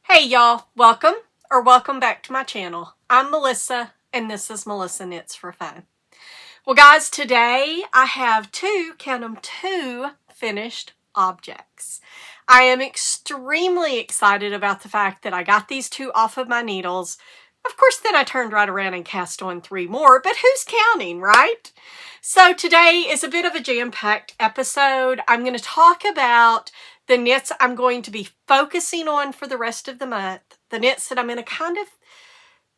Hey y'all, welcome back to my channel. I'm Melissa and this is Melissa Knits for Fun. Well guys, today I have count them, two finished objects. I am extremely excited about the fact that I got these two off of my needles. Of course, then I turned right around and cast on three more, but who's counting, right? So today is a bit of a jam-packed episode. I'm going to talk about the knits I'm going to be focusing on for the rest of the month. The knits that I'm going to kind of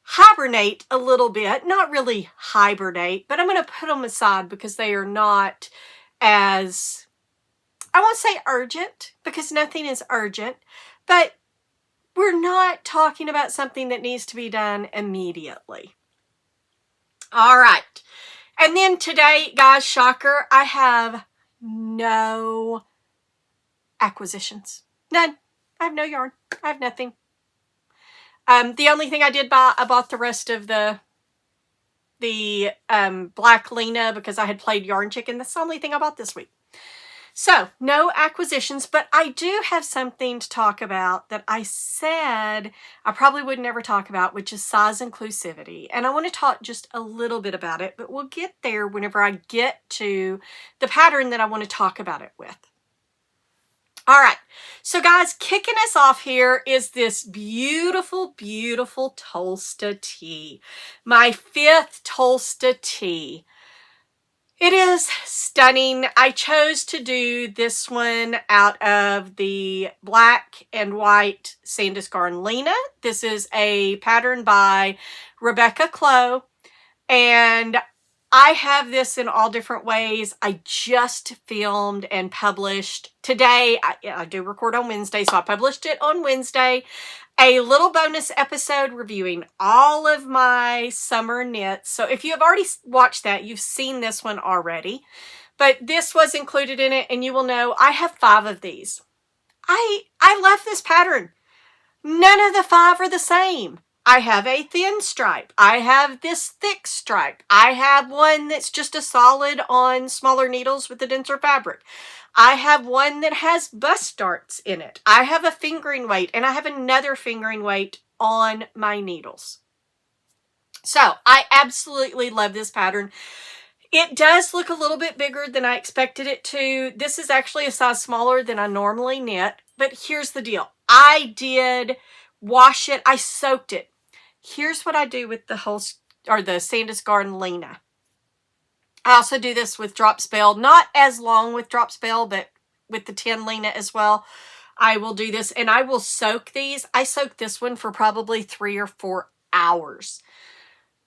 hibernate a little bit. Not really hibernate, but I'm going to put them aside because they are not as, I won't say urgent, because nothing is urgent, but we're not talking about something that needs to be done immediately. All right. And then today, guys, shocker, I have no acquisitions. None. I have no yarn. I have nothing. The only thing I did buy, I bought the rest of the black Lena because I had played Yarn Chicken. That's the only thing I bought this week. So, no acquisitions, but I do have something to talk about that I said I probably would never talk about, which is size inclusivity. And I want to talk just a little bit about it, but we'll get there whenever I get to the pattern that I want to talk about it with. All right, so guys, kicking us off here is this beautiful, beautiful Tolsta Tee. My 5th Tolsta Tee. It is stunning. I chose to do this one out of the black and white Sandisgarn Lena. This is a pattern by Rebecca Clow, and I have this in all different ways. I just filmed and published today. I do record on Wednesday, so I published it on Wednesday. A little bonus episode reviewing all of my summer knits. So if you have already watched that, you've seen this one already. But this was included in it, and you will know I have 5 of these. I love this pattern. None of the 5 are the same. I have a thin stripe. I have this thick stripe. I have one that's just a solid on smaller needles with a denser fabric. I have one that has bust darts in it. I have a fingering weight, and I have another fingering weight on my needles. So I absolutely love this pattern. It does look a little bit bigger than I expected it to. This is actually a size smaller than I normally knit, but here's the deal. I did wash it. I soaked it. Here's what I do with the Sandisgarn Lena. I also do this with Drop Spell, not as long with Drop Spell, but with the 10 Lena as well. I will do this, and I will soak these. I soaked this one for probably 3 or 4 hours.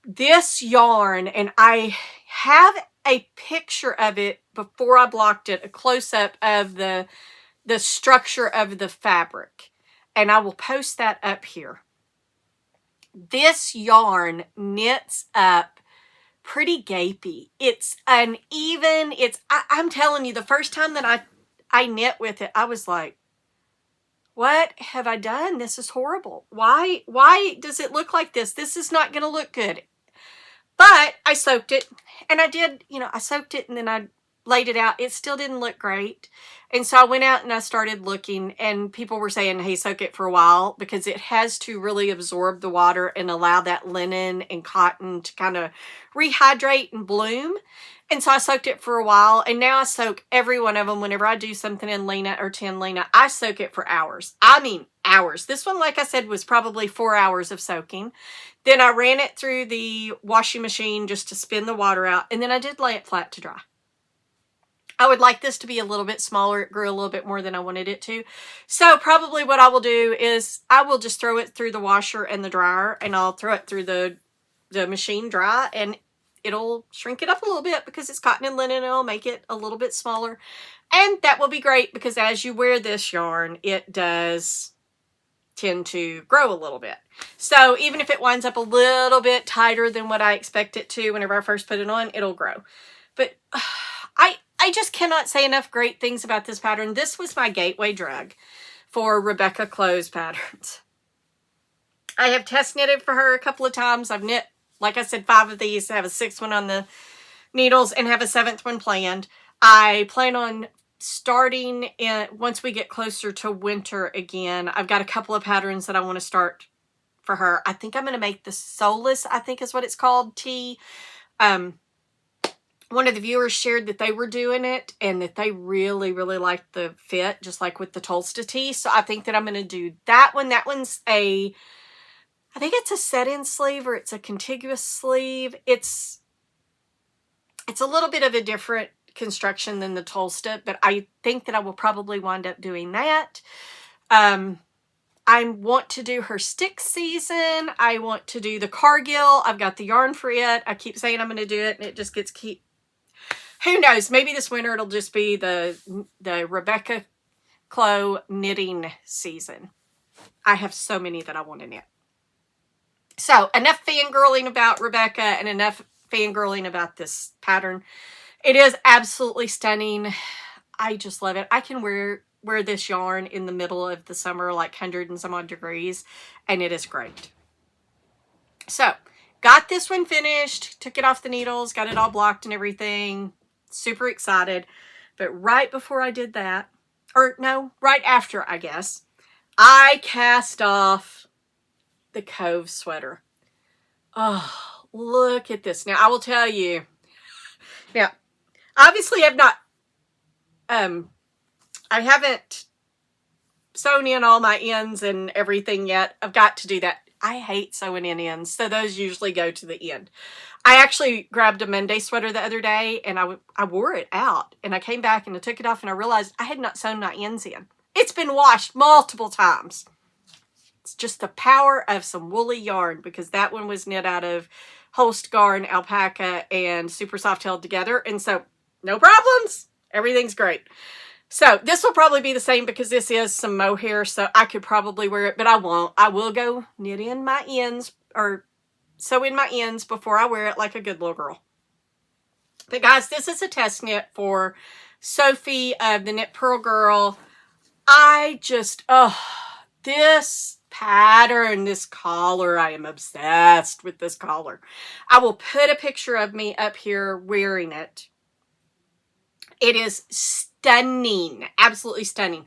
This yarn, and I have a picture of it before I blocked it, a close-up of the structure of the fabric, and I will post that up here. This yarn knits up pretty gapey. It's uneven. I'm telling you, the first time that I knit with it, I was like, what have I done? This is horrible. Why does it look like this? This is not going to look good. But I soaked it, and I did, I soaked it and then I laid it out. It still didn't look great. And so I went out and I started looking, and people were saying, hey, soak it for a while because it has to really absorb the water and allow that linen and cotton to kind of rehydrate and bloom. And so I soaked it for a while, and now I soak every one of them. Whenever I do something in Lena or 10 Lena, I soak it for hours. I mean, hours. This one, like I said, was probably 4 hours of soaking. Then I ran it through the washing machine just to spin the water out, and then I did lay it flat to dry. I would like this to be a little bit smaller. It grew a little bit more than I wanted it to. So probably what I will do is I will just throw it through the washer and the dryer, and I'll throw it through the machine dry, and it'll shrink it up a little bit because it's cotton and linen. It'll make it a little bit smaller. And that will be great because as you wear this yarn, it does tend to grow a little bit. So even if it winds up a little bit tighter than what I expect it to whenever I first put it on, it'll grow. But I just cannot say enough great things about this pattern. This was my gateway drug for Rebecca Clow's patterns. I have test knitted for her a couple of times. I've knit, like I said, 5 of these. I have a 6th one on the needles and have a 7th one planned. I plan on starting once we get closer to winter again. I've got a couple of patterns that I want to start for her. I think I'm going to make the Soulless, I think is what it's called, tee. One of the viewers shared that they were doing it and that they really, really liked the fit, just like with the Tolsta Tee. So I think that I'm going to do that one. That one's I think it's a set-in sleeve or it's a contiguous sleeve. It's a little bit of a different construction than the Tolsta, but I think that I will probably wind up doing that. I want to do her stick season. I want to do the Cargill. I've got the yarn for it. I keep saying I'm going to do it and it just gets who knows, maybe this winter it'll just be the Rebecca Chloe knitting season. I have so many that I want to knit. So enough fangirling about Rebecca and enough fangirling about this pattern. It is absolutely stunning. I just love it. I can wear this yarn in the middle of the summer, like 100 and some odd degrees, and it is great. So got this one finished, took it off the needles, got it all blocked and everything. Super excited. But right before I did that, or no, right after, I guess, I cast off the Cove sweater. Oh, look at this. Now, I will tell you. Now, obviously I've not, I haven't sewn in all my ends and everything yet. I've got to do that. I hate sewing in ends, so those usually go to the end. I actually grabbed a Monday sweater the other day and I wore it out and I came back and I took it off and I realized I had not sewn my ends in. It's been washed multiple times. It's just the power of some woolly yarn because that one was knit out of Holst Garn, alpaca, and super soft held together. And so no problems. Everything's great. So this will probably be the same because this is some mohair, so I could probably wear it, but I won't. I will go knit in my ends or sew in my ends before I wear it like a good little girl. But guys, this is a test knit for Sophie of the Knit Pearl Girl. I just, this pattern, this collar, I am obsessed with this collar. I will put a picture of me up here wearing it. It is stunning, absolutely stunning.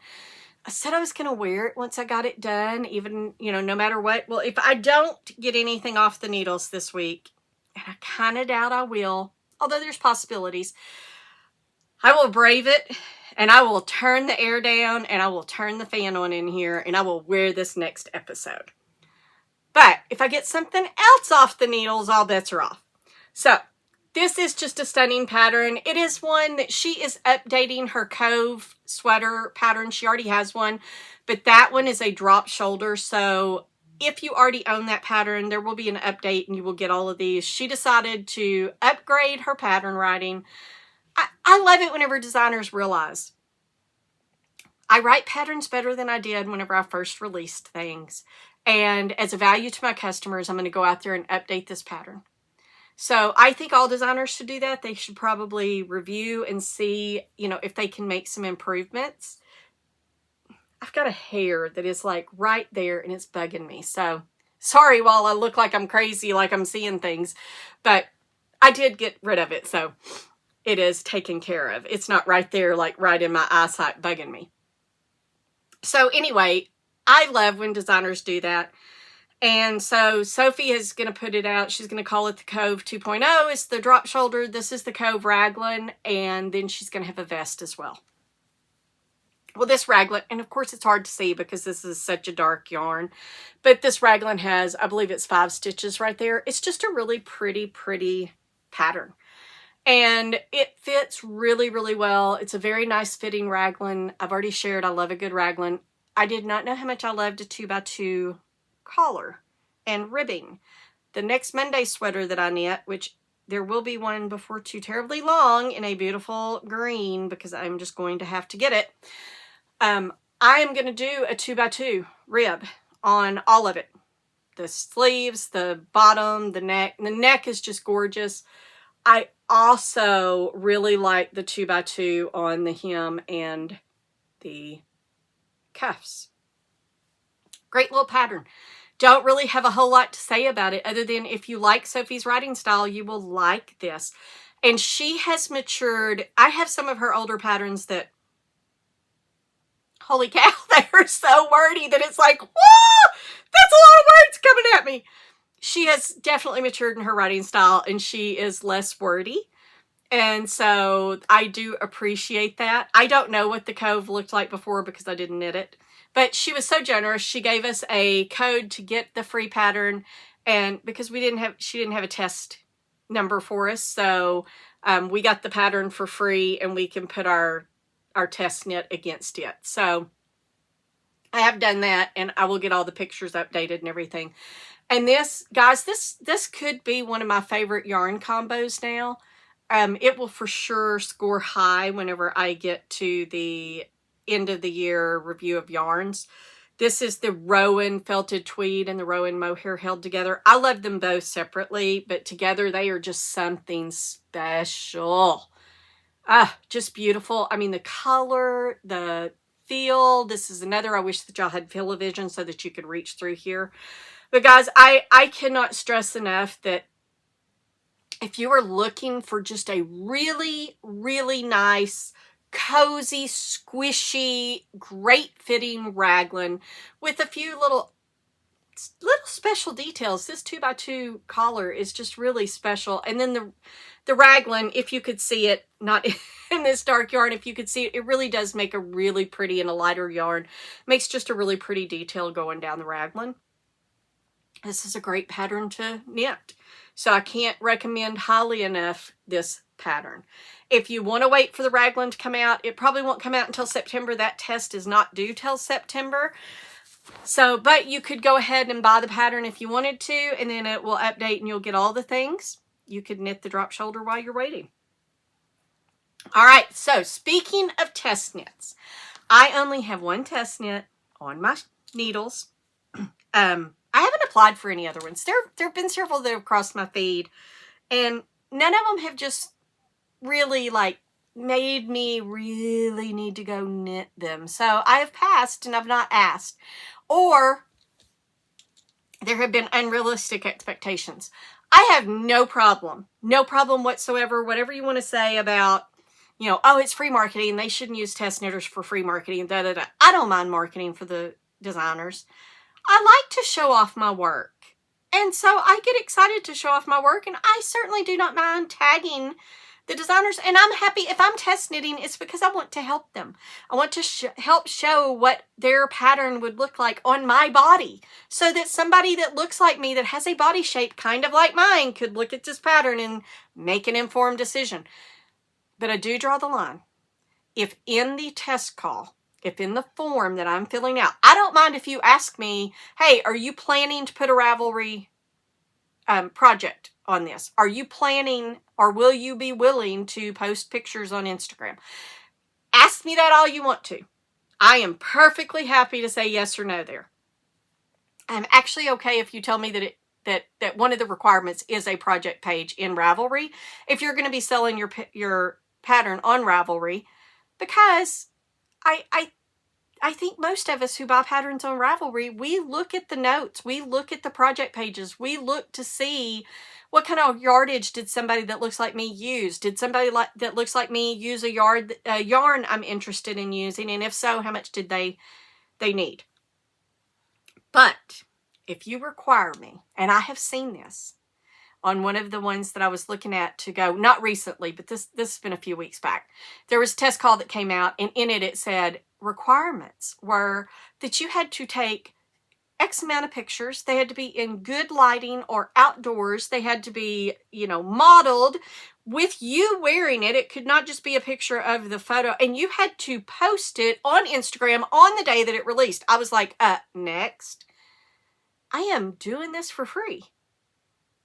I said I was going to wear it once I got it done, even, you know, no matter what. Well, if I don't get anything off the needles this week, and I kind of doubt I will, although there's possibilities, I will brave it, and I will turn the air down, and I will turn the fan on in here, and I will wear this next episode. But if I get something else off the needles, all bets are off. So this is just a stunning pattern. It is one that she is updating her Cove sweater pattern. She already has one, but that one is a drop shoulder. So if you already own that pattern, there will be an update and you will get all of these. She decided to upgrade her pattern writing. I love it whenever designers realize I write patterns better than I did whenever I first released things. And as a value to my customers, I'm going to go out there and update this pattern. So I think all designers should do that. They should probably review and see, you know, if they can make some improvements. I've got a hair that is like right there and it's bugging me. So sorry while I look like I'm crazy, like I'm seeing things, but I did get rid of it. So it is taken care of. It's not right there, like right in my eyesight bugging me. So anyway, I love when designers do that. And so Sophie is going to put it out. She's going to call it the Cove 2.0. It's the drop shoulder. This is the Cove Raglan. And then she's going to have a vest as well. Well, this raglan, and of course it's hard to see because this is such a dark yarn, but this raglan has, I believe it's 5 stitches right there. It's just a really pretty, pretty pattern. And it fits really, really well. It's a very nice fitting raglan. I've already shared I love a good raglan. I did not know how much I loved a 2x2 collar and ribbing. The next Monday sweater that I knit, which there will be one before too terribly long in a beautiful green because I'm just going to have to get it. I am going to do a 2x2 rib on all of it. The sleeves, the bottom, the neck. And the neck is just gorgeous. I also really like the 2x2 on the hem and the cuffs. Great little pattern. Don't really have a whole lot to say about it other than if you like Sophie's writing style, you will like this. And she has matured. I have some of her older patterns that Holy cow, they are so wordy that it's like, whoa, that's a lot of words coming at me. She has definitely matured in her writing style, and she is less wordy. And so I do appreciate that. I don't know what the Cove looked like before because I didn't knit it. But she was so generous. She gave us a code to get the free pattern, and because she didn't have a test number for us, so we got the pattern for free, and we can put our test knit against it. So I have done that, and I will get all the pictures updated and everything. And this, guys, this could be one of my favorite yarn combos now. It will for sure score high whenever I get to the end of the year review of yarns. This is the Rowan Felted Tweed and the Rowan Mohair held together. I love them both separately, but together they are just something special. Just beautiful. I mean, the color, the feel. This is another, I wish that y'all had Fill-O-Vision so that you could reach through here. But guys, I cannot stress enough that if you are looking for just a really, really nice, cozy, squishy, great fitting raglan with a few little special details. This 2x2 collar is just really special. And then the raglan, if you could see it, not in this dark yarn, if you could see it, it really does make a really pretty, and a lighter yarn, makes just a really pretty detail going down the raglan. This is a great pattern to knit. So I can't recommend highly enough this pattern. If you want to wait for the raglan to come out, it probably won't come out until September. That test is not due till September. So, but you could go ahead and buy the pattern if you wanted to, and then it will update and you'll get all the things. You could knit the drop shoulder while you're waiting. All right, so speaking of test knits, I only have one test knit on my needles. I haven't applied for any other ones. There have been several that have crossed my feed, and none of them have just really like made me really need to go knit them. So I have passed and I've not asked. Or there have been unrealistic expectations. I have no problem whatsoever, whatever you want to say about, you know, oh, it's free marketing, they shouldn't use test knitters for free marketing, da da da. I don't mind marketing for the designers. I like to show off my work. And so I get excited to show off my work, and I certainly do not mind tagging the designers. And I'm happy if I'm test knitting, it's because I want to help them. I want to help show what their pattern would look like on my body, so that somebody that looks like me, that has a body shape kind of like mine, could look at this pattern and make an informed decision. But I do draw the line. If in the test call, if in the form that I'm filling out, I don't mind if you ask me, hey, are you planning to put a Ravelry project on this? Are you planning, or will you be willing to post pictures on Instagram? Ask me that all you want to. I am perfectly happy to say yes or no there. I'm actually okay if you tell me that that one of the requirements is a project page in Ravelry if you're going to be selling your pattern on Ravelry, because I think most of us who buy patterns on Ravelry, we look at the notes, we look at the project pages, we look to see what kind of yardage did somebody that looks like me use? Did somebody that looks like me use a yarn I'm interested in using? And if so, how much did they need? But if you require me, and I have seen this on one of the ones that I was looking at to go, not recently, but this has been a few weeks back. There was a test call that came out, and in it said requirements were that you had to take X amount of pictures. They had to be in good lighting or outdoors. They had to be, you know, modeled with you wearing it. It could not just be a picture of the photo, and you had to post it on Instagram on the day that it released. I was like, next. I am doing this for free.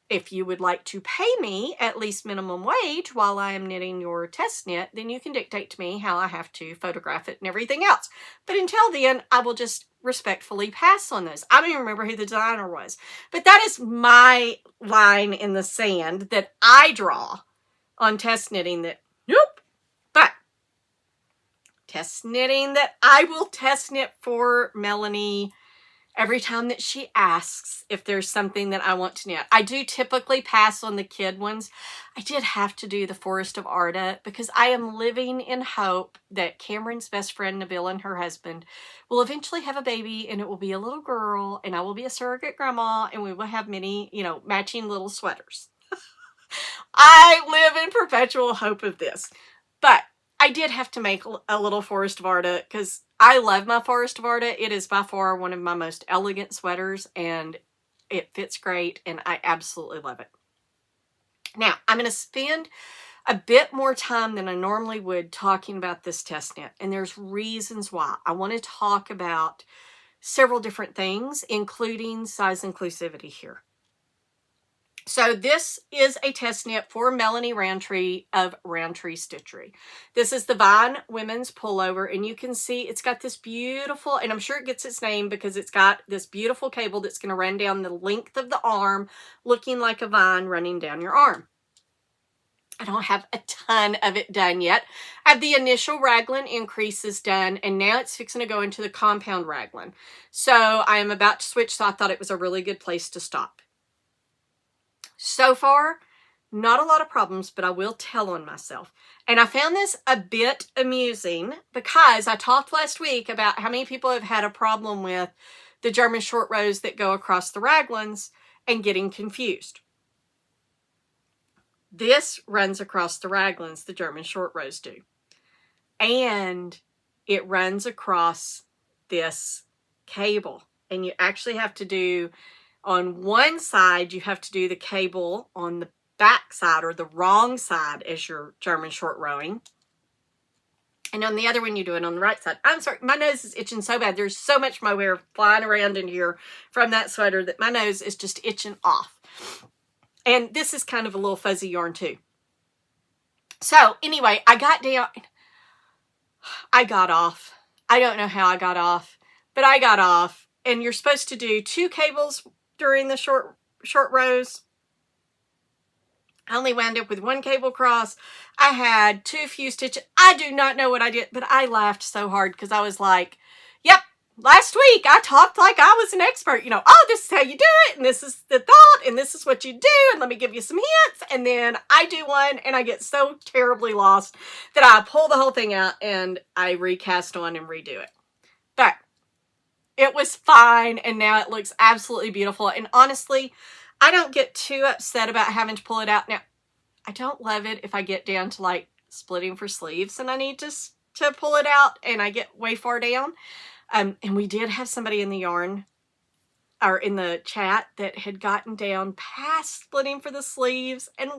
If you would like to pay me at least minimum wage while I am knitting your test knit, then you can dictate to me how I have to photograph it and everything else. But until then, I will just respectfully pass on those. I don't even remember who the designer was. But that is my line in the sand that I draw on test knitting, that, nope. But test knitting that I will test knit for Melanie every time that she asks if there's something that I want to knit. I do typically pass on the kid ones. I did have to do the Forest of Arda because I am living in hope that Cameron's best friend, Nabil, and her husband will eventually have a baby, and it will be a little girl, and I will be a surrogate grandma, and we will have many, you know, matching little sweaters. I live in perpetual hope of this. But I did have to make a little Forest of Arda because I love my Forest of Arda. It is by far one of my most elegant sweaters, and it fits great, and I absolutely love it. Now, I'm going to spend a bit more time than I normally would talking about this test knit, and there's reasons why. I want to talk about several different things, including size inclusivity here. So this is a test knit for Melanie Rountree of Rountree Stitchery. This is the Vine Women's Pullover, and you can see it's got this beautiful, and I'm sure it gets its name because it's got this beautiful cable that's going to run down the length of the arm, looking like a vine running down your arm. I don't have a ton of it done yet. I have the initial raglan increases done, and now it's fixing to go into the compound raglan. So I am about to switch, so I thought it was a really good place to stop. So far, not a lot of problems, but I will tell on myself. And I found this a bit amusing because I talked last week about how many people have had a problem with the German short rows that go across the raglans and getting confused. This runs across the raglans, the German short rows do. And it runs across this cable. And you actually have to do, on one side, you have to do the cable on the back side or the wrong side as your German short rowing. And on the other one, you do it on the right side. I'm sorry, my nose is itching so bad. There's so much mohair flying around in here from that sweater that my nose is just itching off. And this is kind of a little fuzzy yarn too. So anyway, I got down. I got off. I don't know how I got off, but I got off. And you're supposed to do 2 cables during the short rows. I only wound up with 1 cable cross. I had 2 few stitches. I do not know what I did, but I laughed so hard because I was like, yep, last week I talked like I was an expert. You know, oh, this is how you do it, and this is the thought, and this is what you do, and let me give you some hints. And then I do one, and I get so terribly lost that I pull the whole thing out, and I recast on and redo it. But it was fine, and now it looks absolutely beautiful. And honestly, I don't get too upset about having to pull it out. Now, I don't love it if I get down to like splitting for sleeves and I need to pull it out and I get way far down. And we did have somebody in the yarn or in the chat that had gotten down past splitting for the sleeves and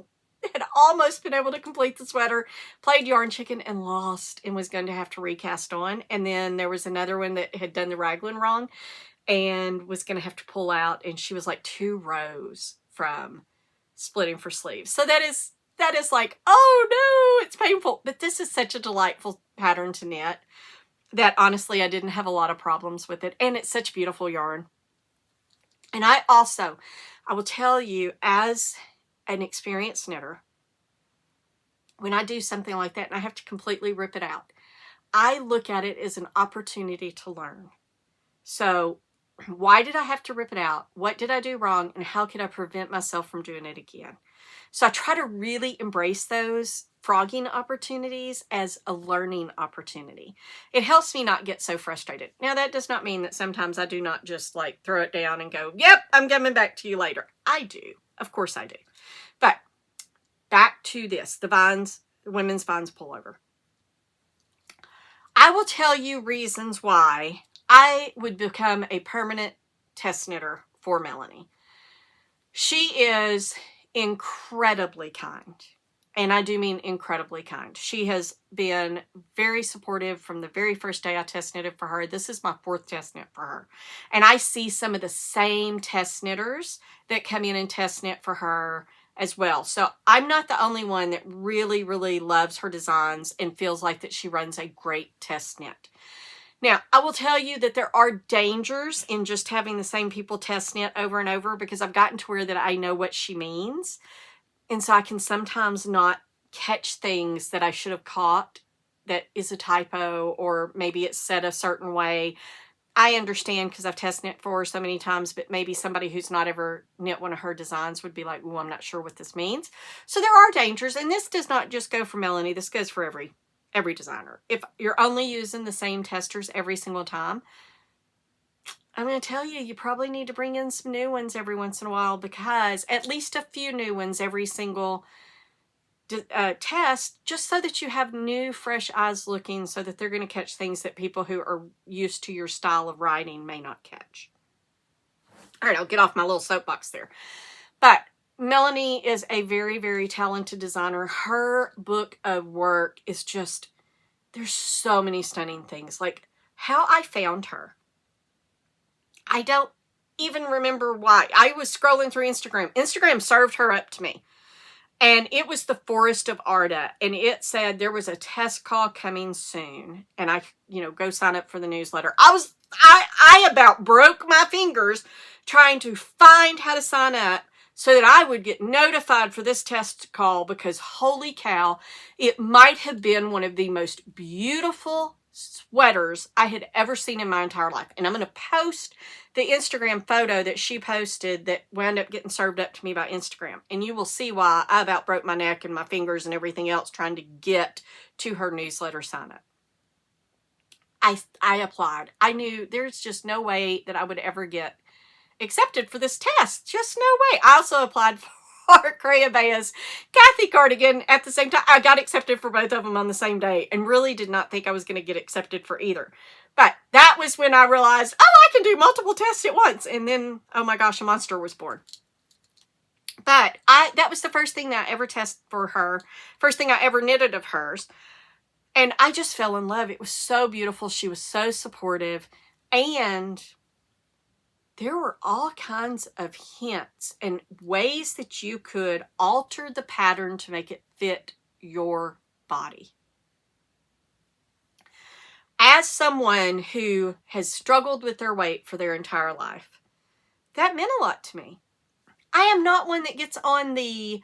had almost been able to complete the sweater, played yarn chicken and lost and was going to have to recast on. And then there was another one that had done the raglan wrong and was going to have to pull out, and she was like 2 rows from splitting for sleeves. So that is like, oh no, it's painful. But this is such a delightful pattern to knit that honestly I didn't have a lot of problems with it, and it's such beautiful yarn. And I will tell you, as an experienced knitter, when I do something like that and I have to completely rip it out, I look at it as an opportunity to learn. So why did I have to rip it out? What did I do wrong? And how can I prevent myself from doing it again? So I try to really embrace those frogging opportunities as a learning opportunity. It helps me not get so frustrated. Now, that does not mean that sometimes I do not just like throw it down and go, yep, I'm coming back to you later. I do. Of course I do. But back to this, the Women's Vines Pullover. I will tell you reasons why I would become a permanent test knitter for Melanie. She is incredibly kind, and I do mean incredibly kind. She has been very supportive from the very first day I test knitted for her. This is my 4th test knit for her, and I see some of the same test knitters that come in and test knit for her as well. So I'm not the only one that really, really loves her designs and feels like that she runs a great test knit. Now, I will tell you that there are dangers in just having the same people test knit over and over, because I've gotten to where that I know what she means. And so I can sometimes not catch things that I should have caught that is a typo, or maybe it's said a certain way. I understand because I've tested it for her so many times, but maybe somebody who's not ever knit one of her designs would be like, "Oh, I'm not sure what this means." So there are dangers, and this does not just go for Melanie. This goes for every designer. If you're only using the same testers every single time, I'm going to tell you, you probably need to bring in some new ones every once in a while, because at least a few new ones every single test, just so that you have new, fresh eyes looking, so that they're going to catch things that people who are used to your style of writing may not catch. All right, I'll get off my little soapbox there. But Melanie is a very, very talented designer. Her book of work is just, there's so many stunning things. Like how I found her, I don't even remember why. I was scrolling through Instagram. Instagram served her up to me. And it was the Forest of Arda. And it said there was a test call coming soon. And I, go sign up for the newsletter. I about broke my fingers trying to find how to sign up so that I would get notified for this test call, because holy cow, it might have been one of the most beautiful sweaters I had ever seen in my entire life. And I'm going to post the Instagram photo that she posted that wound up getting served up to me by Instagram. And you will see why I about broke my neck and my fingers and everything else trying to get to her newsletter sign up. I applied. I knew there's just no way that I would ever get accepted for this test. Just no way. I also applied for Crayobaya's Kathy cardigan at the same time. I got accepted for both of them on the same day and really did not think I was going to get accepted for either. But that was when I realized, oh, I can do multiple tests at once. And then, oh my gosh, a monster was born. But that was the first thing that I ever tested for her. First thing I ever knitted of hers. And I just fell in love. It was so beautiful. She was so supportive. And there were all kinds of hints and ways that you could alter the pattern to make it fit your body. As someone who has struggled with their weight for their entire life, that meant a lot to me. I am not one that gets on the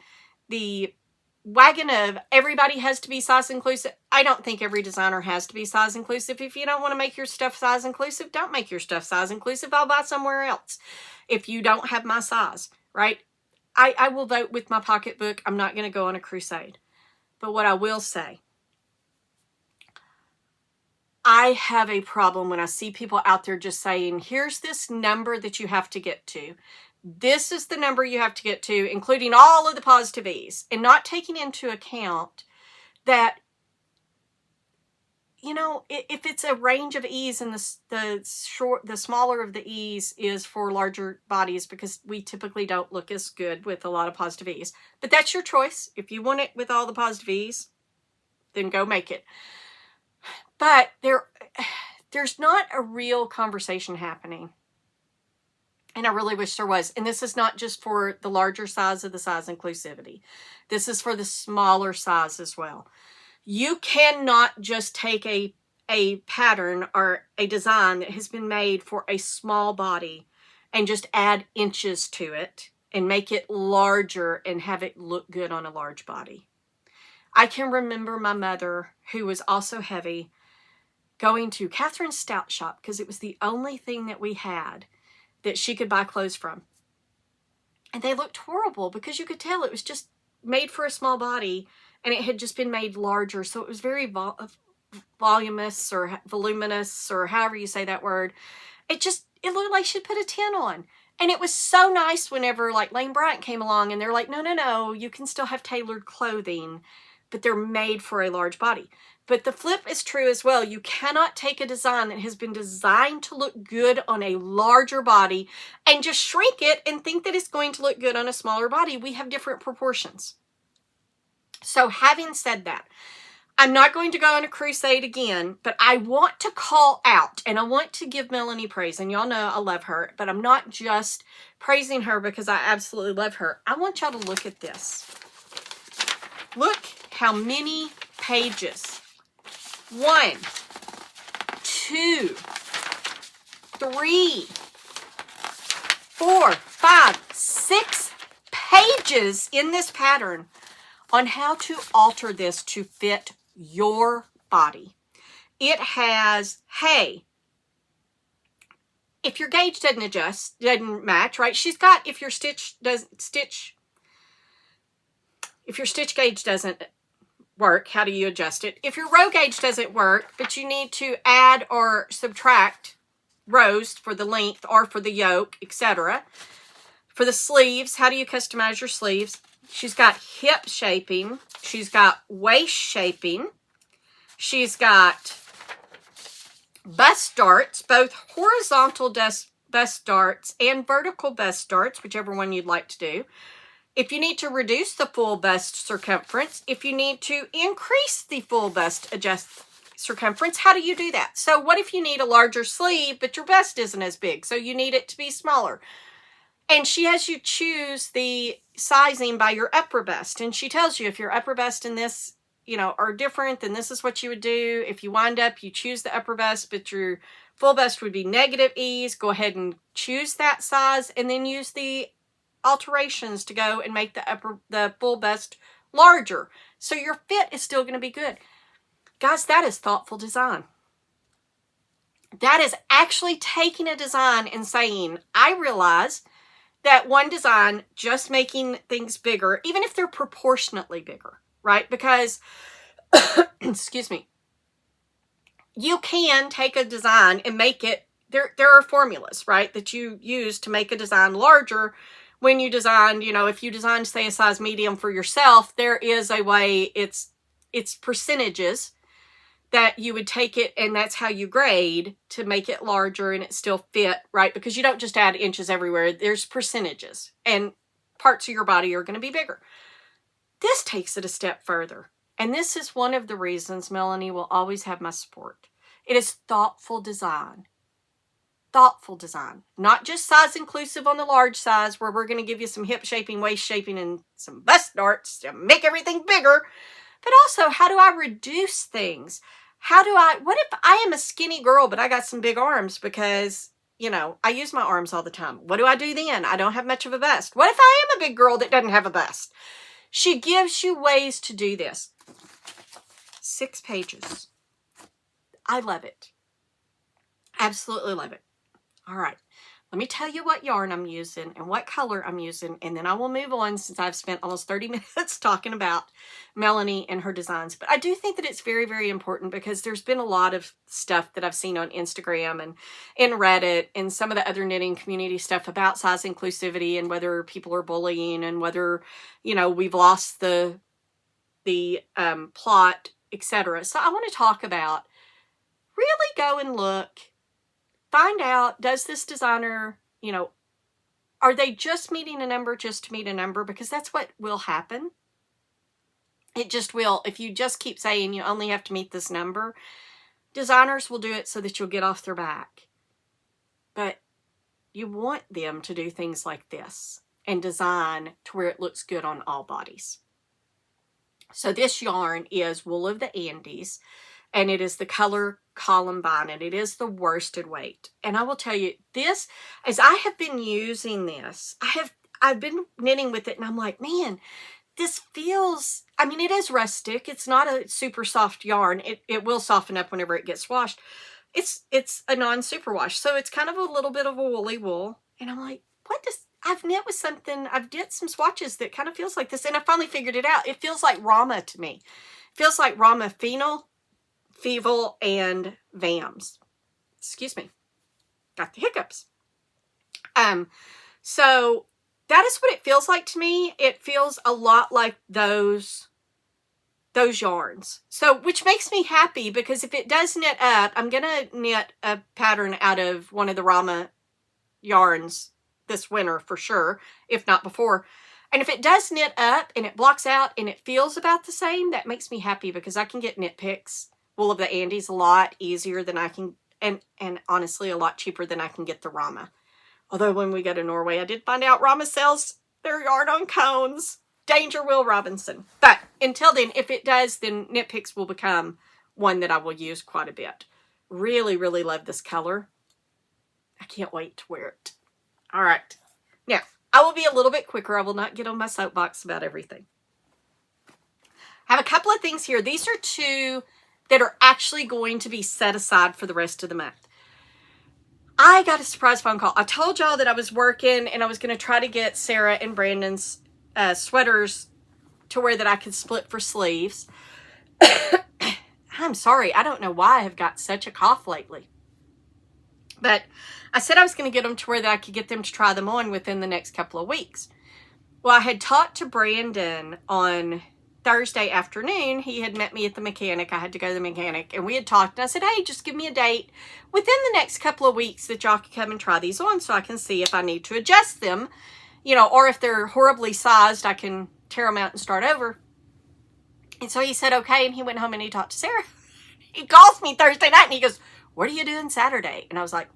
wagon of everybody has to be size inclusive. I don't think every designer has to be size inclusive. If you don't want to make your stuff size inclusive, don't make your stuff size inclusive. I'll buy somewhere else if you don't have my size, right? I will vote with my pocketbook. I'm not going to go on a crusade. But what I will say, I have a problem when I see people out there just saying, here's this number that you have to get to. This is the number you have to get to, including all of the positive E's, and not taking into account that, if it's a range of E's and the smaller of the E's is for larger bodies, because we typically don't look as good with a lot of positive E's. But that's your choice. If you want it with all the positive E's, then go make it. But there's not a real conversation happening. And I really wish there was. And this is not just for the larger size of the size inclusivity. This is for the smaller size as well. You cannot just take a pattern or a design that has been made for a small body and just add inches to it and make it larger and have it look good on a large body. I can remember my mother, who was also heavy, going to Catherine's Stout Shop because it was the only thing that we had that she could buy clothes from. And they looked horrible because you could tell it was just made for a small body and it had just been made larger. So it was very voluminous or however you say that word. It looked like she'd put a 10 on. And it was so nice whenever like Lane Bryant came along and they're like, no, you can still have tailored clothing, but they're made for a large body. But the flip is true as well. You cannot take a design that has been designed to look good on a larger body and just shrink it and think that it's going to look good on a smaller body. We have different proportions. So having said that, I'm not going to go on a crusade again, but I want to call out and I want to give Melanie praise. And y'all know I love her, but I'm not just praising her because I absolutely love her. I want y'all to look at this. Look how many pages. 1, 2, 3, 4, 5, 6 pages in this pattern on how to alter this to fit your body. It has, hey, if your gauge doesn't match, right? She's got, if your stitch gauge doesn't work, how do you adjust it? If your row gauge doesn't work, but you need to add or subtract rows for the length or for the yoke, etc. For the sleeves, how do you customize your sleeves? She's got hip shaping. She's got waist shaping. She's got bust darts, both horizontal bust darts and vertical bust darts, whichever one you'd like to do. If you need to reduce the full bust circumference, if you need to increase the full bust circumference, how do you do that? So what if you need a larger sleeve, but your bust isn't as big, so you need it to be smaller? And she has you choose the sizing by your upper bust. And she tells you if your upper bust and this, are different, then this is what you would do. If you wind up, you choose the upper bust, but your full bust would be negative ease. Go ahead and choose that size and then use the alterations to go and make the full bust larger. So your fit is still going to be good. Guys, that is thoughtful design. That is actually taking a design and saying, I realize that one design, just making things bigger, even if they're proportionately bigger, right? Because, excuse me, you can take a design and make it, there are formulas, right, that you use to make a design larger. When you design, if you design, say, a size medium for yourself, there is a way, it's percentages that you would take it, and that's how you grade to make it larger and it still fit, right? Because you don't just add inches everywhere. There's percentages, and parts of your body are going to be bigger. This takes it a step further. And this is one of the reasons Melanie will always have my support. It is thoughtful design. Thoughtful design. Not just size inclusive on the large size, where we're going to give you some hip shaping, waist shaping, and some bust darts to make everything bigger. But also, how do I reduce things? What if I am a skinny girl, but I got some big arms because, I use my arms all the time. What do I do then? I don't have much of a bust. What if I am a big girl that doesn't have a bust? She gives you ways to do this. 6 pages. I love it. Absolutely love it. All right. Let me tell you what yarn I'm using and what color I'm using, and then I will move on since I've spent almost 30 minutes talking about Melanie and her designs. But I do think that it's very, very important because there's been a lot of stuff that I've seen on Instagram and in Reddit and some of the other knitting community stuff about size inclusivity and whether people are bullying and whether, we've lost the plot, etc. So I want to talk about really go and look. Find out, does this designer, are they just meeting a number just to meet a number? Because that's what will happen. It just will. If you just keep saying you only have to meet this number, designers will do it so that you'll get off their back. But you want them to do things like this and design to where it looks good on all bodies. So this yarn is Wool of the Andes. And it is the color Columbine, and it is the worsted weight. And I will tell you this, as I have been using this, I've been knitting with it, and I'm like, man, this feels, it is rustic. It's not a super soft yarn. It will soften up whenever it gets washed. It's a non-superwash, so it's kind of a little bit of a woolly wool. And I'm like, I've knit with something, I've did some swatches that kind of feels like this, and I finally figured it out. It feels like Rama to me. It feels like Rama Phenol, Feeble, and Vams. Excuse me. Got the hiccups. So that is what it feels like to me. It feels a lot like those yarns. So, which makes me happy because if it does knit up, I'm going to knit a pattern out of one of the Rama yarns this winter for sure, if not before. And if it does knit up and it blocks out and it feels about the same, that makes me happy because I can get knit picks. Wool of the Andes a lot easier than I can, and honestly a lot cheaper than I can get the Rama. Although when we go to Norway, I did find out Rama sells their yarn on cones. Danger, Will Robinson. But until then, if it does, then knit picks will become one that I will use quite a bit. Really, really love this color. I can't wait to wear it. All right. Now, I will be a little bit quicker. I will not get on my soapbox about everything. I have a couple of things here. These are 2 that are actually going to be set aside for the rest of the month. I got a surprise phone call. I told y'all that I was working and I was going to try to get Sarah and Brandon's sweaters to where that I could split for sleeves. I'm sorry. I don't know why I have got such a cough lately. But I said I was going to get them to where that I could get them to try them on within the next couple of weeks. Well, I had talked to Brandon on Thursday afternoon. He had met me at the mechanic. I had to go to the mechanic, and we had talked, and I said, hey, just give me a date within the next couple of weeks that y'all can come and try these on so I can see if I need to adjust them, or if they're horribly sized, I can tear them out and start over. And so he said, okay, and he went home and he talked to Sarah. He calls me Thursday night, and he goes, what are you doing Saturday? And I was like,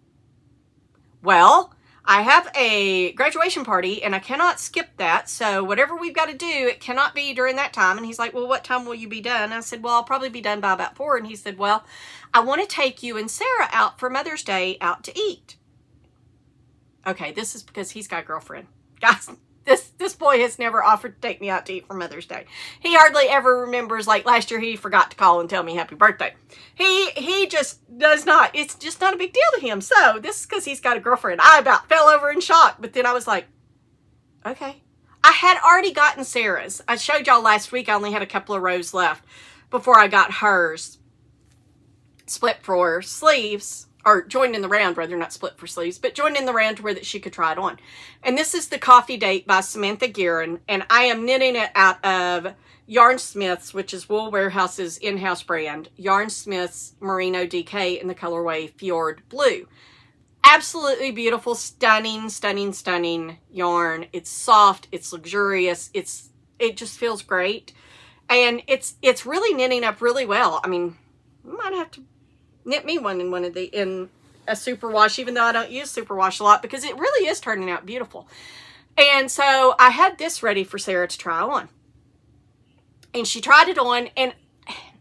well, I have a graduation party and I cannot skip that. So whatever we've got to do, it cannot be during that time. And he's like, well, what time will you be done? I said, well, I'll probably be done by about 4. And he said, well, I want to take you and Sarah out for Mother's Day out to eat. Okay, this is because he's got a girlfriend. Guys, this boy has never offered to take me out to eat for Mother's Day. He hardly ever remembers, like last year he forgot to call and tell me happy birthday. He just does not. It's just not a big deal to him. So this is because he's got a girlfriend. I about fell over in shock, but then I was like, okay. I had already gotten Sarah's. I showed y'all last week I only had a couple of rows left before I got hers split for sleeves. Or joined in the round, rather, not split for sleeves, but joined in the round to where that she could try it on. And this is the Coffee Date by Samantha Guerin, and I am knitting it out of Yarn Smiths, which is Wool Warehouse's in-house brand, Yarn Smiths Merino DK in the colorway Fjord Blue. Absolutely beautiful, stunning, stunning, stunning yarn. It's soft, it's luxurious, it just feels great. And it's really knitting up really well. I mean, you might have to knit me one in a superwash, even though I don't use superwash a lot, because it really is turning out beautiful. And so I had this ready for Sarah to try on. And she tried it on, and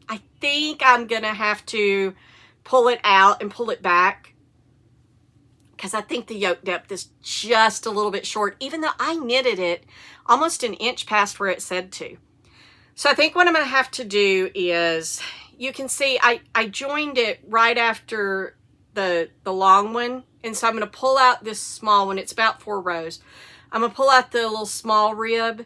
I think I'm going to have to pull it out and pull it back, because I think the yoke depth is just a little bit short, even though I knitted it almost an inch past where it said to. So I think what I'm going to have to do is, you can see I joined it right after the long one. And so I'm going to pull out this small one. It's about 4 rows. I'm going to pull out the little small rib,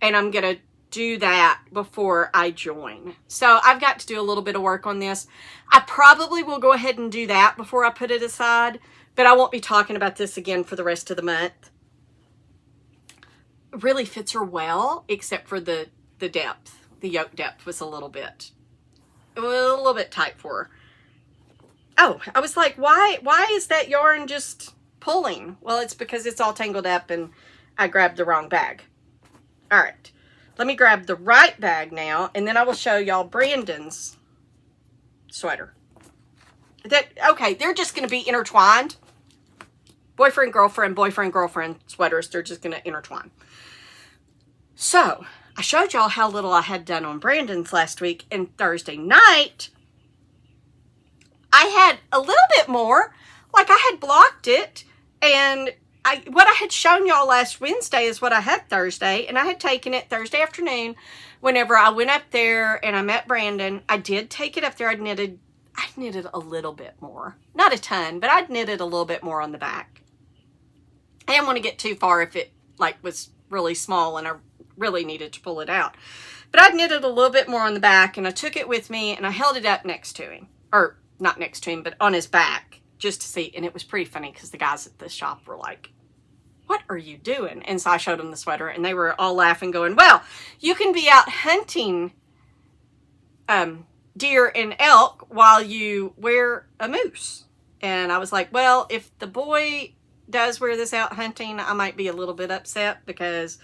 and I'm going to do that before I join. So I've got to do a little bit of work on this. I probably will go ahead and do that before I put it aside, but I won't be talking about this again for the rest of the month. It really fits her well, except for the depth. The yoke depth was a little bit tight for her. Oh, I was like, why is that yarn just pulling? Well, it's because it's all tangled up and I grabbed the wrong bag. All right, let me grab the right bag now, and then I will show y'all Brandon's sweater. Okay, they're just going to be intertwined. Boyfriend, girlfriend sweaters, they're just going to intertwine. So, I showed y'all how little I had done on Brandon's last week, and Thursday night, I had a little bit more. Like, I had blocked it, and what I had shown y'all last Wednesday is what I had Thursday, and I had taken it Thursday afternoon whenever I went up there and I met Brandon. I did take it up there. I'd knitted a little bit more. Not a ton, but I'd knitted a little bit more on the back. I didn't want to get too far if it, was really small and I really needed to pull it out. But I'd knitted a little bit more on the back, and I took it with me and I held it up next to him. Or not next to him, but on his back, just to see. And it was pretty funny because the guys at the shop were like, what are you doing? And so I showed them the sweater, and they were all laughing, going, well, you can be out hunting deer and elk while you wear a moose. And I was like, well, if the boy does wear this out hunting, I might be a little bit upset because,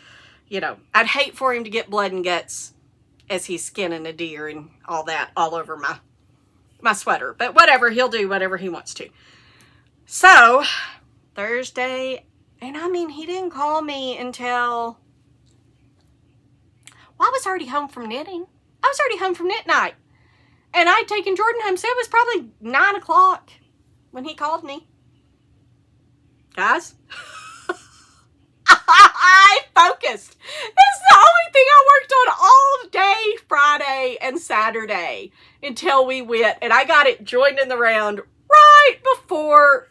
I'd hate for him to get blood and guts as he's skinning a deer and all that all over my sweater. But whatever, he'll do whatever he wants to. So, Thursday, and he didn't call me until, I was already home from knitting. I was already home from knit night. And I'd taken Jordan home, so it was probably 9 o'clock when he called me. Guys, I focused. This is the only thing I worked on all day Friday and Saturday until we went. And I got it joined in the round right before,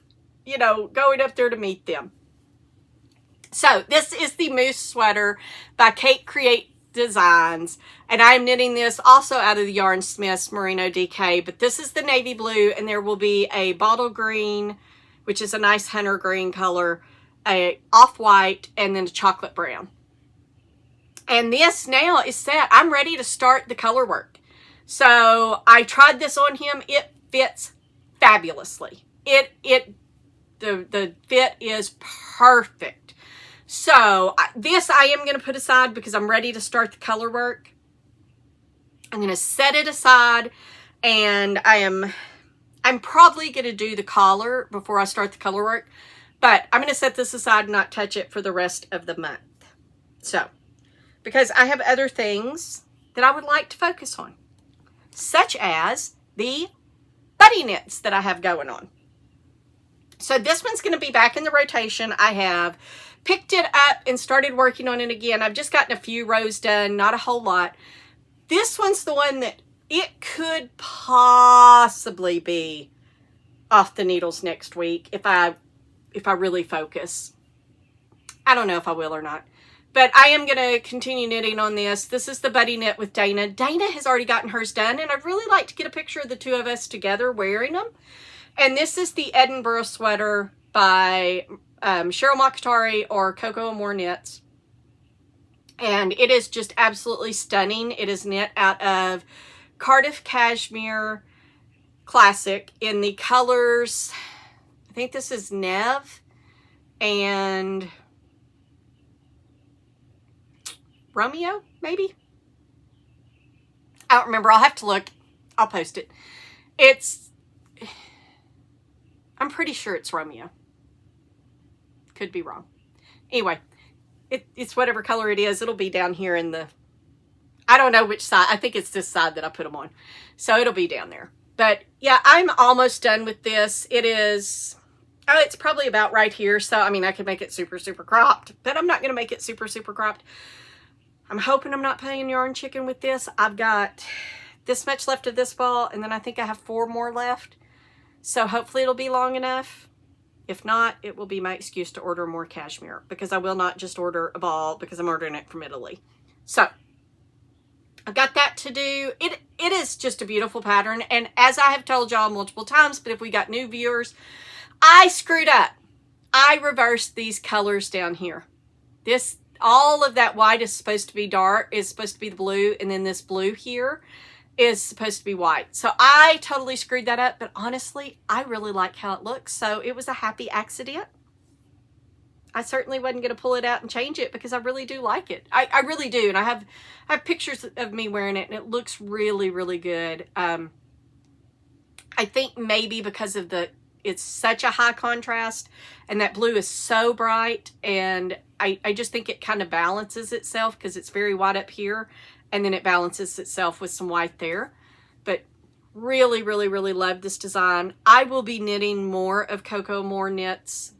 you know, going up there to meet them. So this is the Moose Sweater by Kate Create Designs, and I'm knitting this also out of the Yarn Smiths Merino DK, but this is the navy blue, and there will be a bottle green, which is a nice hunter green color, a off-white, and then a chocolate brown. And this now is set. I'm ready to start the color work. So I tried this on him. It fits fabulously. The fit is perfect. So this I am going to put aside because I'm ready to start the color work. I'm going to set it aside, and I'm probably going to do the collar before I start the color work, but I'm going to set this aside and not touch it for the rest of the month. So, because I have other things that I would like to focus on, such as the buddy knits that I have going on. So this one's going to be back in the rotation. I have picked it up and started working on it again. I've just gotten a few rows done, not a whole lot. This one's the one that it could possibly be off the needles next week if I really focus. I don't know if I will or not. But I am going to continue knitting on this. This is the buddy knit with Dana. Dana has already gotten hers done, and I'd really like to get a picture of the two of us together wearing them. And this is the Edinburgh Sweater by Cheryl Makatari or Coco Amore Knits. And it is just absolutely stunning. It is knit out of Cardiff Cashmere Classic in the colors, I think this is Neve and Romeo, maybe? I don't remember. I'll have to look. I'll post it. I'm pretty sure it's Romeo. Could be wrong. Anyway, it's whatever color it is. It'll be down here in the, I don't know which side. I think it's this side that I put them on. So it'll be down there. But yeah, I'm almost done with this. It is, it's probably about right here. So, I mean, I could make it super, super cropped, but I'm not going to make it super, super cropped. I'm hoping I'm not playing yarn chicken with this. I've got this much left of this ball, and then I think I have 4 more left. So hopefully it'll be long enough. If not, it will be my excuse to order more cashmere, because I will not just order a ball because I'm ordering it from Italy. So I've got that to do. It is just a beautiful pattern. And as I have told y'all multiple times, but if we got new viewers, I screwed up. I reversed these colors down here. All of that white is supposed to be dark, is supposed to be the blue, and then this blue here is supposed to be white. So I totally screwed that up, but honestly, I really like how it looks. So it was a happy accident. I certainly wasn't going to pull it out and change it because I really do like it. I really do. And I have pictures of me wearing it, and it looks really, really good. I think maybe because of it's such a high contrast, and that blue is so bright, and I just think it kind of balances itself because it's very white up here, and then it balances itself with some white there. But really, really, really love this design. I will be knitting more of Coco Amore knits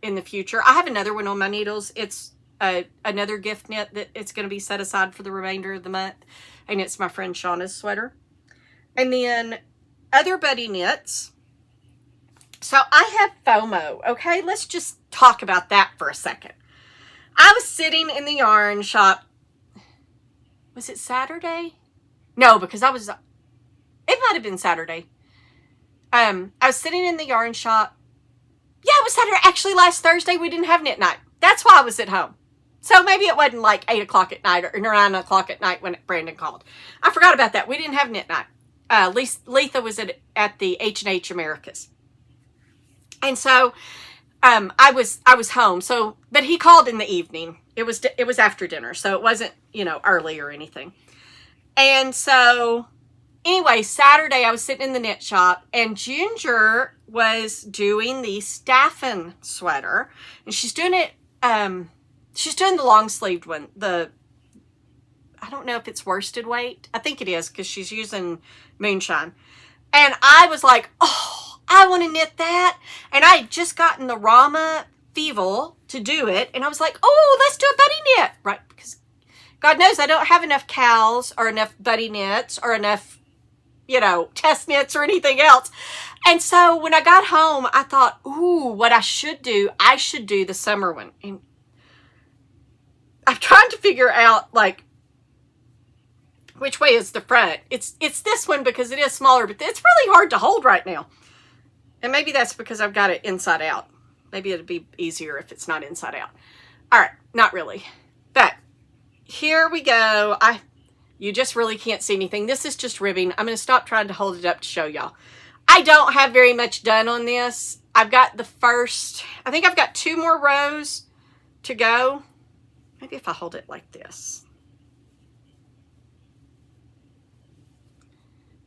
in the future. I have another one on my needles. It's another gift knit that it's going to be set aside for the remainder of the month, and it's my friend Shauna's sweater. And then other buddy knits. So I have FOMO, okay? Let's just talk about that for a second. I was sitting in the yarn shop. Was it Saturday? No, because it might have been Saturday. I was sitting in the yarn shop. Yeah, it was Saturday. Actually, last Thursday, we didn't have knit night. That's why I was at home. So maybe it wasn't like 8 o'clock at night or 9 o'clock at night when Brandon called. I forgot about that. We didn't have knit night. Letha was at the H&H Americas. And so I was home. So, but he called in the evening. It was after dinner, so it wasn't, early or anything. And so anyway, Saturday I was sitting in the knit shop, and Ginger was doing the Staffin sweater, and she's doing it. She's doing the long sleeved one. I don't know if it's worsted weight. I think it is because she's using moonshine. And I was like, oh, I want to knit that. And I had just gotten the Rama Feeble to do it. And I was like, oh, let's do a buddy knit. Right, because God knows I don't have enough cows or enough buddy knits or enough you know, test knits or anything else. And so when I got home, I thought, ooh, what I should do the summer one. And I'm trying to figure out, like, which way is the front. It's this one because it is smaller, but it's really hard to hold right now. And maybe that's because I've got it inside out. Maybe it'd be easier if it's not inside out. All right, not really. But here we go. You just really can't see anything. This is just ribbing. I'm going to stop trying to hold it up to show y'all. I don't have very much done on this. I've got the first, I think I've got 2 more rows to go. Maybe if I hold it like this.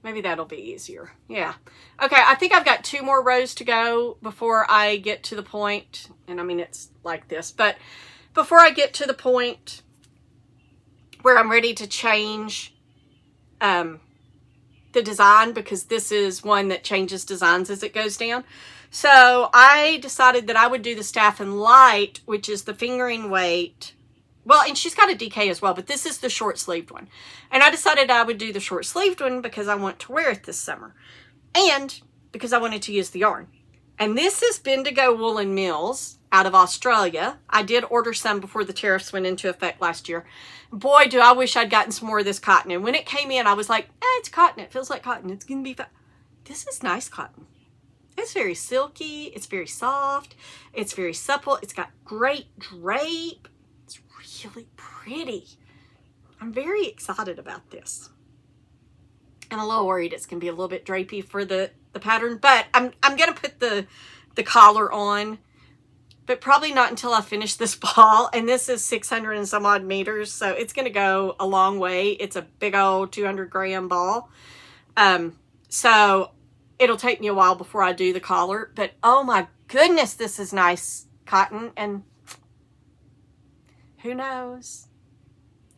Maybe that'll be easier. Yeah. Okay, I think I've got 2 more rows to go before I get to the point, and I mean it's like this, but before I get to the point where I'm ready to change the design, because this is one that changes designs as it goes down. So I decided that I would do the Staffin Lite, which is the fingering weight. Well, and she's got a DK as well, but this is the short-sleeved one. And I decided I would do the short-sleeved one because I want to wear it this summer. And because I wanted to use the yarn. And this is Bendigo Woolen Mills out of Australia. I did order some before the tariffs went into effect last year. Boy, do I wish I'd gotten some more of this cotton. And when it came in, I was like, it's cotton. It feels like cotton. It's going to be fine. This is nice cotton. It's very silky. It's very soft. It's very supple. It's got great drape. It's really pretty. I'm very excited about this. I'm a little worried it's going to be a little bit drapey for the pattern, but I'm going to put the collar on, but probably not until I finish this ball. And this is 600 and some odd meters, so it's going to go a long way. It's a big old 200-gram ball. So it'll take me a while before I do the collar, but oh my goodness, this is nice cotton. And who knows?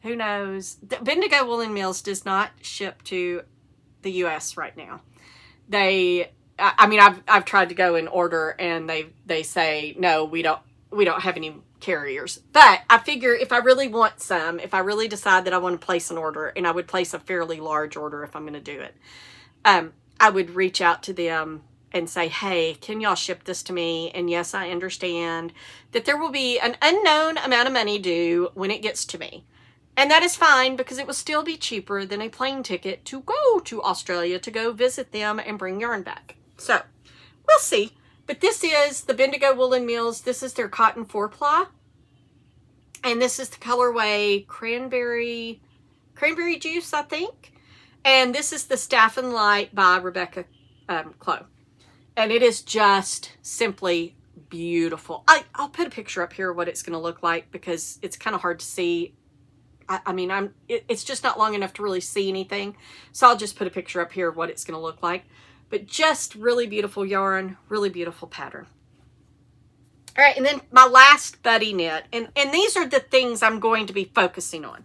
Who knows? Bendigo Woolen Mills does not ship to the U.S. right now. I mean, I've tried to go and order, and they say no, we don't have any carriers. But I figure if I really want some, if I really decide that I want to place an order, and I would place a fairly large order if I'm going to do it, I would reach out to them and say, hey, can y'all ship this to me? And yes, I understand that there will be an unknown amount of money due when it gets to me. And that is fine, because it will still be cheaper than a plane ticket to go to Australia to go visit them and bring yarn back. So, we'll see. But this is the Bendigo Woolen Mills. This is their cotton 4-ply. And this is the colorway cranberry juice, I think. And this is the Staffin Lite by Rebecca Clow. And it is just simply beautiful. I'll put a picture up here of what it's going to look like, because it's kind of hard to see. I mean, it's just not long enough to really see anything. So I'll just put a picture up here of what it's going to look like. But just really beautiful yarn, really beautiful pattern. All right, and then my last buddy knit. And these are the things I'm going to be focusing on.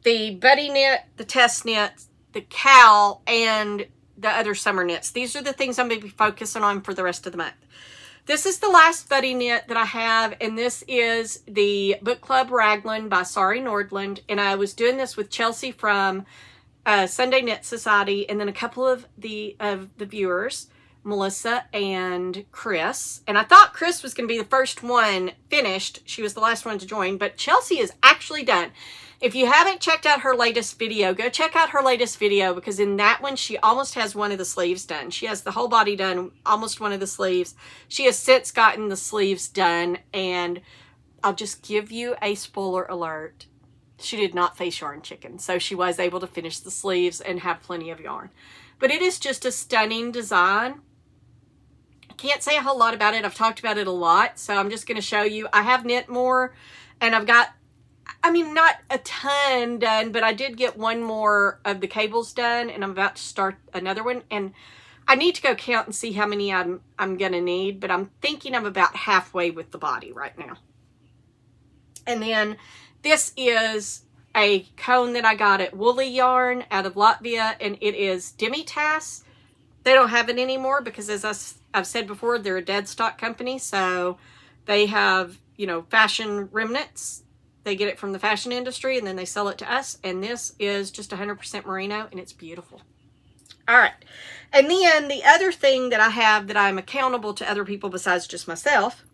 The buddy knit, the test knit, the cowl, and the other summer knits. These are the things I'm going to be focusing on for the rest of the month. This is the last buddy knit that I have, and this is the Book Club Raglan by Sari Nordland. And I was doing this with Chelsea from Sunday Knit Society, and then a couple of the viewers, Melissa and Chris. And I thought Chris was going to be the first one finished. She was the last one to join, but Chelsea is actually done. If you haven't checked out her latest video, go check out her latest video, because in that one, she almost has one of the sleeves done. She has the whole body done, almost one of the sleeves. She has since gotten the sleeves done, and I'll just give you a spoiler alert. She did not face yarn chicken, so she was able to finish the sleeves and have plenty of yarn. But it is just a stunning design. I can't say a whole lot about it. I've talked about it a lot, so I'm just going to show you. I have knit more, and I've got, I mean, not a ton done, but I did get one more of the cables done, and I'm about to start another one. And I need to go count and see how many I'm going to need, but I'm thinking I'm about halfway with the body right now. And then this is a cone that I got at Woolly Yarn out of Latvia, and it is Demi-Tasse. They don't have it anymore because, as I've said before, they're a dead stock company, so they have, you know, fashion remnants. They get it from the fashion industry, and then they sell it to us, and this is just 100% merino, and it's beautiful. All right. And then the other thing that I have that I'm accountable to other people besides just myself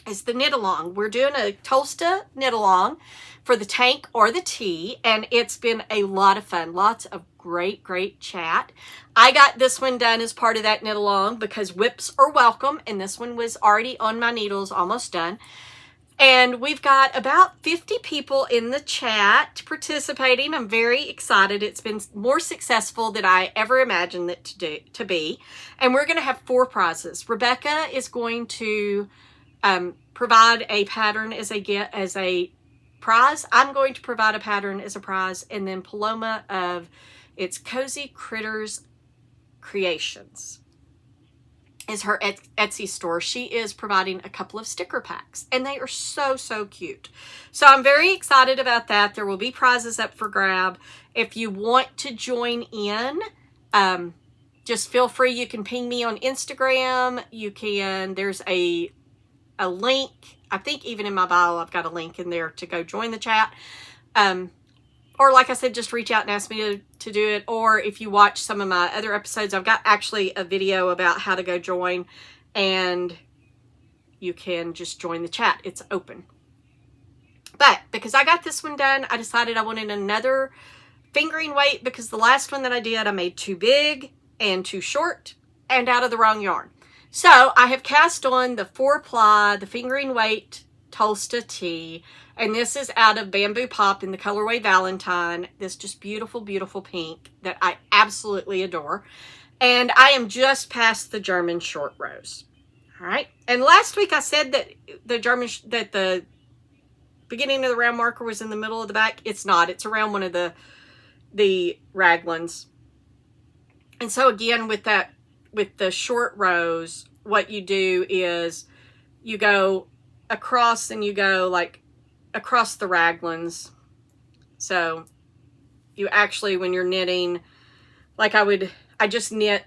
is the knit along. We're doing a Tolsta knit along for the tank or the tee, and it's been a lot of fun. Lots of great chat. I got this one done as part of that knit along because whips are welcome, and this one was already on my needles, almost done. And we've got about 50 people in the chat participating. I'm very excited. It's been more successful than I ever imagined it to be. And we're going to have 4 prizes. Rebecca is going to provide a pattern as a prize. I'm going to provide a pattern as a prize. And then Paloma of It's Cozy Critters Creations is her Etsy store. She is providing a couple of sticker packs, and they are so cute. So I'm very excited about that. There will be prizes up for grab. If you want to join in, just feel free. You can ping me on Instagram. There's a link. I think even in my bio, I've got a link in there to go join the chat. Or like I said, just reach out and ask me to do it. Or if you watch some of my other episodes, I've got actually a video about how to go join, and you can just join the chat. It's open. But because I got this one done, I decided I wanted another fingering weight because the last one that I did, I made too big and too short and out of the wrong yarn. So I have cast on the 4-ply, the fingering weight Tolsta Tee. And this is out of Bamboo Pop in the colorway Valentine. This just beautiful that I absolutely adore. And I am just past the German short rows. All right. And last week I said that the beginning of the round marker was in the middle of the back. It's not. It's around one of the raglans. And so again, with the short rows, what you do is you go across and you go like across the raglans. So you actually, when you're knitting, like I just knit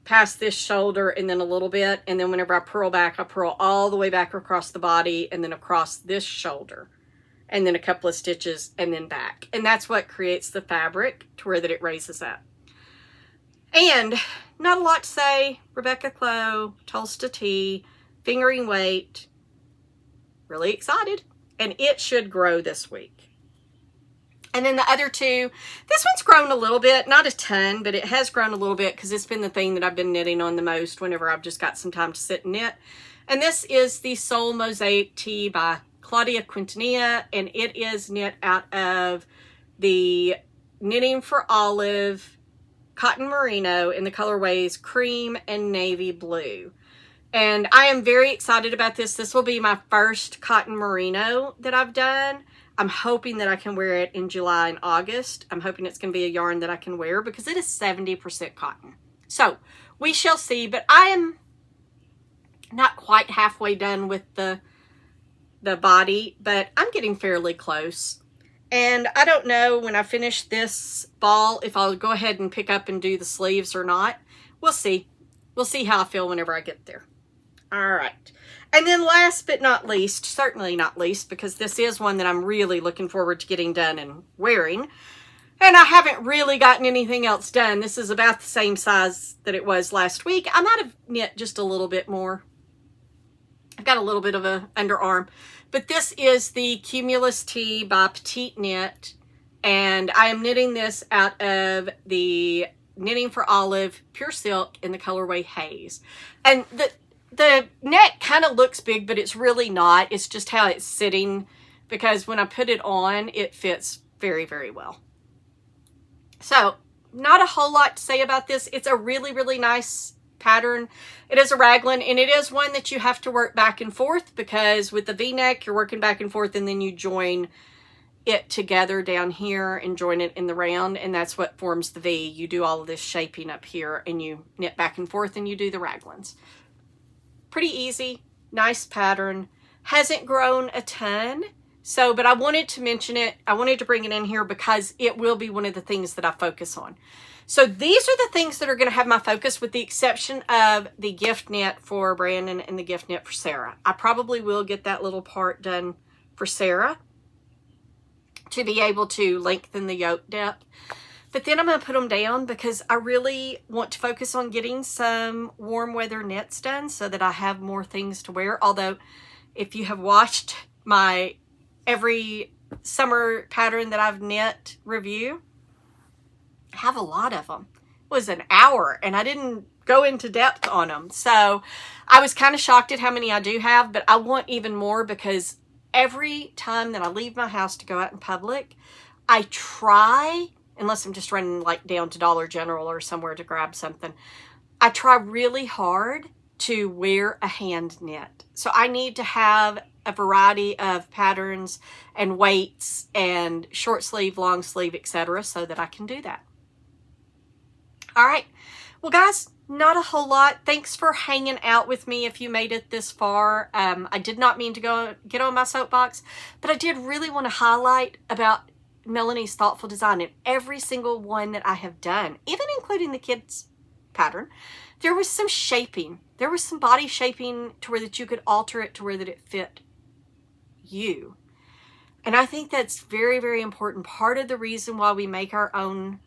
past this shoulder and then a little bit, and then whenever I purl back, I purl all the way back across the body and then across this shoulder, and then a couple of stitches and then back. And that's what creates the fabric to where that it raises up. And not a lot to say. Rebecca Clow, Tolsta Tee, fingering weight. Really excited. And it should grow this week. And then the other 2, this one's grown a little bit, not a ton, but it has grown a little bit because it's been the thing that I've been knitting on the most whenever I've just got some time to sit and knit. And this is the Soul Mosaic Tee by Claudia Quintanilla, and it is knit out of the Knitting for Olive Cotton Merino in the colorways Cream and Navy Blue. And I am very excited about this. This will be my first cotton merino that I've done. I'm hoping that I can wear it in July and August. I'm hoping it's going to be a yarn that I can wear because it is 70% cotton. So we shall see, but I am not quite halfway done with the body, but I'm getting fairly close. And I don't know when I finish this ball if I'll go ahead and pick up and do the sleeves or not. We'll see. We'll see how I feel whenever I get there. All right. And then last but not least, certainly not least, because this is one that I'm really looking forward to getting done and wearing. And I haven't really gotten anything else done. This is about the same size that it was last week. I might have knit just a little bit more. I've got a little bit of a underarm. But this is the Cumulus Tee by Petite Knit. And I am knitting this out of the Knitting for Olive Pure Silk in the colorway Haze. And the neck kind of looks big, but it's really not. It's just how it's sitting, because when I put it on, it fits very well. So not a whole lot to say about this. It's a really nice pattern. It is a raglan, and it is one that you have to work back and forth, because with the V-neck, you're working back and forth, and then you join it together down here and join it in the round, and that's what forms the V. You do all of this shaping up here, and you knit back and forth, and you do the raglans. Pretty easy, nice pattern. Hasn't grown a ton, so, but I wanted to mention it. I wanted to bring it in here because it will be one of the things that I focus on. So these are the things that are going to have my focus, with the exception of the gift knit for Brandon and the gift knit for Sarah. I probably will get that little part done for Sarah to be able to lengthen the yoke depth. But then I'm going to put them down because I really want to focus on getting some warm weather knits done so that I have more things to wear. Although if you have watched my every summer pattern that I've knit review, I have a lot of them. It was an hour and I didn't go into depth on them. So I was kind of shocked at how many I do have, but I want even more because every time that I leave my house to go out in public, I try, unless I'm just running like down to Dollar General or somewhere to grab something, I try really hard to wear a hand knit. So I need to have a variety of patterns and weights and short sleeve, long sleeve, etc. so that I can do that. All right. Well, guys, not a whole lot. Thanks for hanging out with me if you made it this far. I did not mean to get on my soapbox, but I did really want to highlight about Melanie's thoughtful design in every single one that I have done, even including the kids pattern. There was some shaping. There was some body shaping to where that you could alter it to where that it fit you. And I think that's very, very important. Part of the reason why we make our own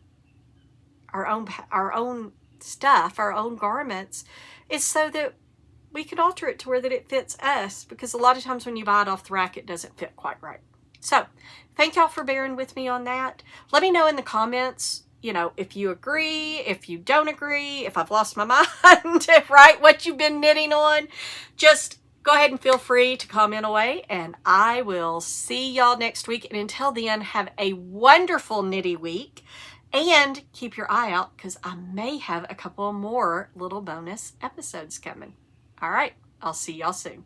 stuff, our own garments, is so that we can alter it to where that it fits us, because a lot of times when you buy it off the rack, it doesn't fit quite right. So thank y'all for bearing with me on that. Let me know in the comments, you know, if you agree, if you don't agree, if I've lost my mind, right, what you've been knitting on. Just go ahead and feel free to comment away, and I will see y'all next week. And until then, have a wonderful knitty week, and keep your eye out because I may have a couple more little bonus episodes coming. All right, I'll see y'all soon.